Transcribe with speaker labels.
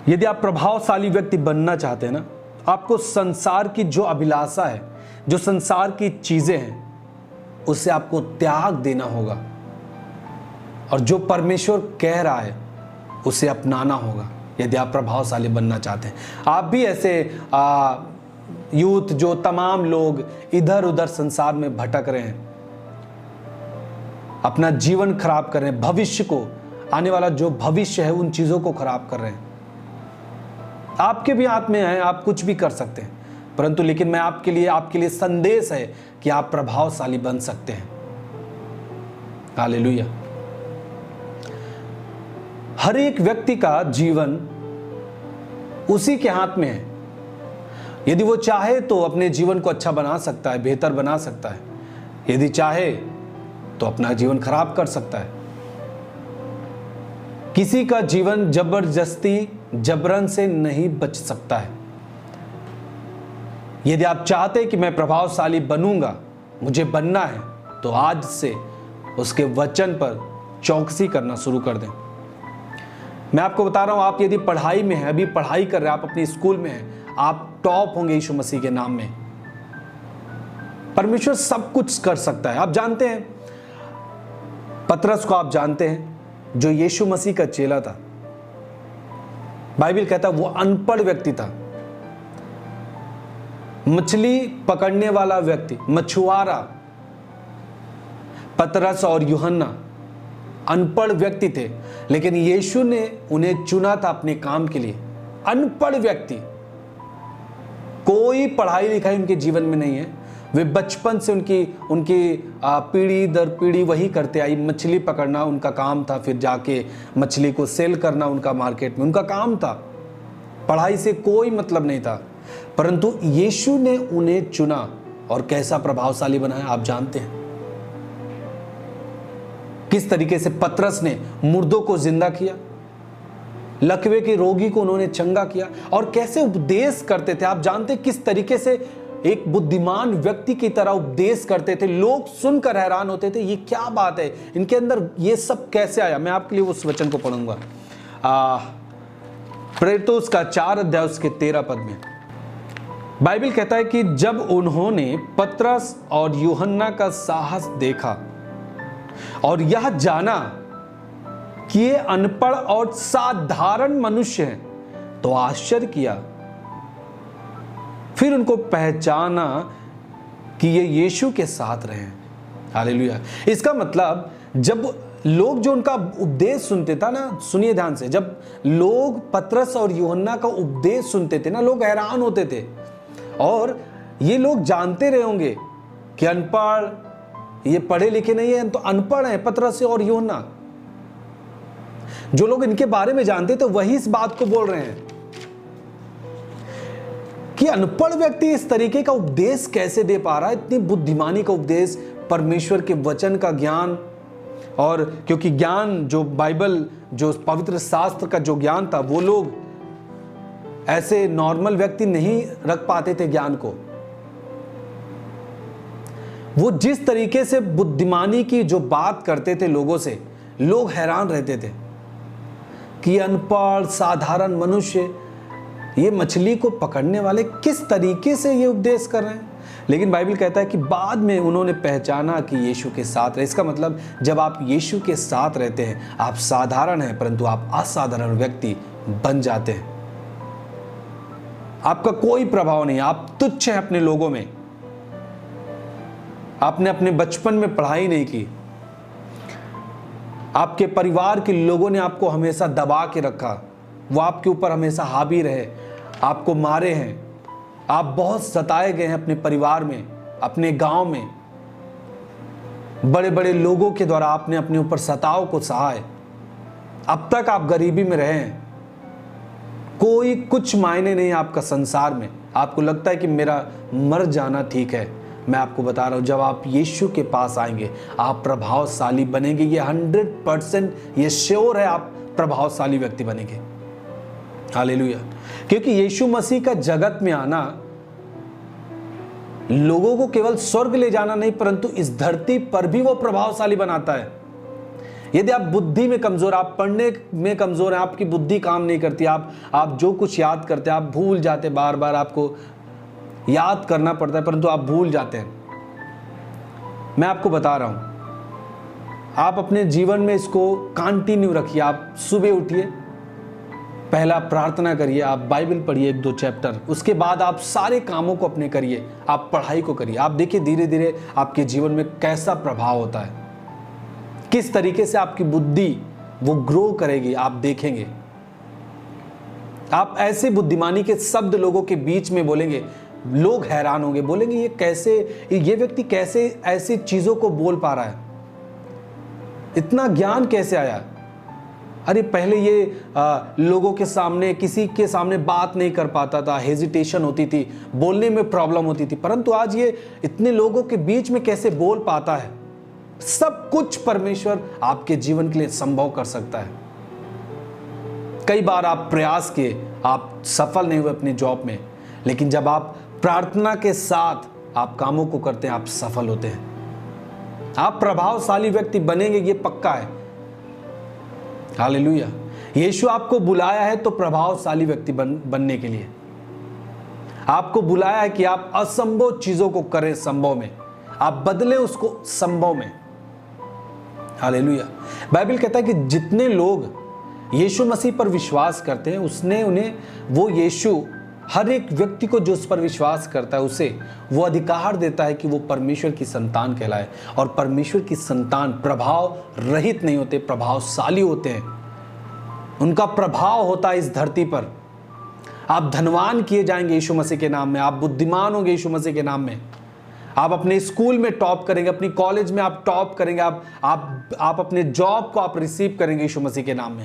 Speaker 1: यदि आप प्रभावशाली व्यक्ति बनना चाहते हैं ना, आपको संसार की जो अभिलाषा है, जो संसार की चीजें हैं, उससे आपको त्याग देना होगा और जो परमेश्वर कह रहा है उसे अपनाना होगा। यदि आप प्रभावशाली बनना चाहते हैं, आप भी ऐसे यूथ जो तमाम लोग इधर उधर संसार में भटक रहे हैं, अपना जीवन खराब कर रहे हैं, भविष्य को, आने वाला जो भविष्य है उन चीजों को खराब कर रहे हैं, आपके भी हाथ में है, आप कुछ भी कर सकते हैं, परंतु लेकिन मैं आपके लिए संदेश है कि आप प्रभावशाली बन सकते हैं। हालेलुया। हर एक व्यक्ति का जीवन उसी के हाथ में है। यदि वो चाहे तो अपने जीवन को अच्छा बना सकता है, बेहतर बना सकता है। यदि चाहे तो अपना जीवन खराब कर सकता है। किसी का जीवन जबरदस्ती, जबरन से नहीं बच सकता है। यदि आप चाहते हैं कि मैं प्रभावशाली बनूंगा, मुझे बनना है, तो आज से उसके वचन पर चौकसी करना शुरू कर दें। मैं आपको बता रहा हूं, आप यदि पढ़ाई में हैं, अभी पढ़ाई कर रहे हैं, आप अपने स्कूल में हैं, आप टॉप होंगे यीशु मसीह के नाम में। परमेश्वर सब कुछ कर सकता है। आप जानते हैं पतरस को, आप जानते हैं, जो यीशु मसीह का चेला था, बाइबल कहता है वो अनपढ़ व्यक्ति था, मछली पकड़ने वाला व्यक्ति, मछुआरा। पतरस और यूहन्ना अनपढ़ व्यक्ति थे, लेकिन यीशु ने उन्हें चुना था अपने काम के लिए। अनपढ़ व्यक्ति, कोई पढ़ाई लिखाई उनके जीवन में नहीं है। वे बचपन से उनकी पीढ़ी दर पीढ़ी वही करते आई, मछली पकड़ना उनका काम था, फिर जाके मछली को सेल करना उनका मार्केट में उनका काम था। पढ़ाई से कोई मतलब नहीं था, परंतु यीशु ने उन्हें चुना और कैसा प्रभावशाली बनाया आप जानते हैं। किस तरीके से पतरस ने मुर्दों को जिंदा किया, लकवे के रोगी को उन्होंने चंगा किया, और कैसे उपदेश करते थे आप जानते हैं। किस तरीके से एक बुद्धिमान व्यक्ति की तरह उपदेश करते थे, लोग सुनकर हैरान होते थे, ये क्या बात है, इनके अंदर ये सब कैसे आया। मैं आपके लिए उस वचन को पढ़ूंगा, प्रेरितों का 4 अध्याय उसके 13 पद में बाइबल कहता है कि जब उन्होंने पतरस और यूहन्ना का साहस देखा और यह जाना कि ये अनपढ़ और साधारण मनुष्य हैं, तो आश्चर्य किया। फिर उनको पहचाना कि ये यीशु के साथ रहे। हालेलुया। इसका मतलब जब लोग जो उनका उपदेश सुनते था ना, सुनिए ध्यान से, जब लोग पतरस और यूहन्ना का उपदेश सुनते थे ना, लोग हैरान होते थे। और ये लोग जानते रहे होंगे कि अनपढ़, ये पढ़े लिखे नहीं है, तो अनपढ़ हैं पतरस और यूहन्ना। जो लोग इनके बारे में जानते थे वही इस बात को बोल रहे हैं कि अनपढ़ व्यक्ति इस तरीके का उपदेश कैसे दे पा रहा है, इतनी बुद्धिमानी का उपदेश, परमेश्वर के वचन का ज्ञान। और क्योंकि ज्ञान जो बाइबल, जो पवित्र शास्त्र का जो ज्ञान था, वो लोग ऐसे नॉर्मल व्यक्ति नहीं रख पाते थे ज्ञान को। वो जिस तरीके से बुद्धिमानी की जो बात करते थे लोगों से, लोग हैरान रहते थे कि अनपढ़ साधारण मनुष्य, ये मछली को पकड़ने वाले किस तरीके से ये उपदेश कर रहे हैं। लेकिन बाइबल कहता है कि बाद में उन्होंने पहचाना कि यीशु के साथ रहे। इसका मतलब जब आप यीशु के साथ रहते हैं, आप साधारण हैं, परंतु आप असाधारण व्यक्ति बन जाते हैं। आपका कोई प्रभाव नहीं, आप तुच्छ हैं अपने लोगों में। आपने अपने बचपन में पढ़ाई नहीं की, आपके परिवार के लोगों ने आपको हमेशा दबा के रखा, वो आपके ऊपर हमेशा हावी रहे, आपको मारे हैं, आप बहुत सताए गए हैं अपने परिवार में, अपने गांव में। बड़े बड़े लोगों के द्वारा आपने अपने ऊपर सताव को सहा है। अब तक आप गरीबी में रहे हैं, कोई कुछ मायने नहीं आपका संसार में। आपको लगता है कि मेरा मर जाना ठीक है। मैं आपको बता रहा हूं, जब आप यीशु के पास आएंगे, आप प्रभावशाली बनेंगे। ये 100% ये श्योर है, आप प्रभावशाली व्यक्ति बनेंगे। हालेलुया। क्योंकि यीशु मसीह का जगत में आना लोगों को केवल स्वर्ग ले जाना नहीं, परंतु इस धरती पर भी वो प्रभावशाली बनाता है। यदि आप बुद्धि में कमजोर, आप पढ़ने में कमजोर हैं, आपकी बुद्धि काम नहीं करती, आप जो कुछ याद करते हैं आप भूल जाते, बार बार आपको याद करना पड़ता है परंतु आप भूल जाते हैं। मैं आपको बता रहा हूं, आप अपने जीवन में इसको कंटिन्यू रखिए। आप सुबह उठिए, पहला प्रार्थना करिए, आप बाइबल पढ़िए 1-2 चैप्टर, उसके बाद आप सारे कामों को अपने करिए, आप पढ़ाई को करिए। आप देखिए धीरे धीरे आपके जीवन में कैसा प्रभाव होता है, किस तरीके से आपकी बुद्धि वो ग्रो करेगी, आप देखेंगे। आप ऐसे बुद्धिमानी के शब्द लोगों के बीच में बोलेंगे, लोग हैरान होंगे, बोलेंगे ये व्यक्ति कैसे ऐसी चीजों को बोल पा रहा है, इतना ज्ञान कैसे आया। अरे पहले ये लोगों के सामने, किसी के सामने बात नहीं कर पाता था, हेजिटेशन होती थी, बोलने में प्रॉब्लम होती थी, परंतु आज ये इतने लोगों के बीच में कैसे बोल पाता है। सब कुछ परमेश्वर आपके जीवन के लिए संभव कर सकता है। कई बार आप प्रयास किए, आप सफल नहीं हुए अपने जॉब में, लेकिन जब आप प्रार्थना के साथ आप कामों को करते हैं, आप सफल होते हैं। आप प्रभावशाली व्यक्ति बनेंगे, ये पक्का है। हालेलुया। यीशु आपको बुलाया है तो प्रभावशाली व्यक्ति बनने के लिए। आपको बुलाया है कि आप असंभव चीजों को करें संभव में, आप बदलें उसको संभव में। हालेलुया। बाइबल कहता है कि जितने लोग यीशु मसीह पर विश्वास करते हैं, उसने उन्हें, वो यीशु हर एक व्यक्ति को जो उस पर विश्वास करता है उसे वो अधिकार देता है कि वो परमेश्वर की संतान कहलाए। और परमेश्वर की संतान प्रभाव रहित नहीं होते, प्रभावशाली होते हैं। उनका प्रभाव होता है इस धरती पर। आप धनवान किए जाएंगे यीशु मसीह के नाम में, आप बुद्धिमान होंगे यीशु मसीह के नाम में। आप अपने स्कूल में टॉप करेंगे, अपनी कॉलेज में आप टॉप करेंगे, आप अपने जॉब को आप रिसीव करेंगे यीशु मसीह के नाम में।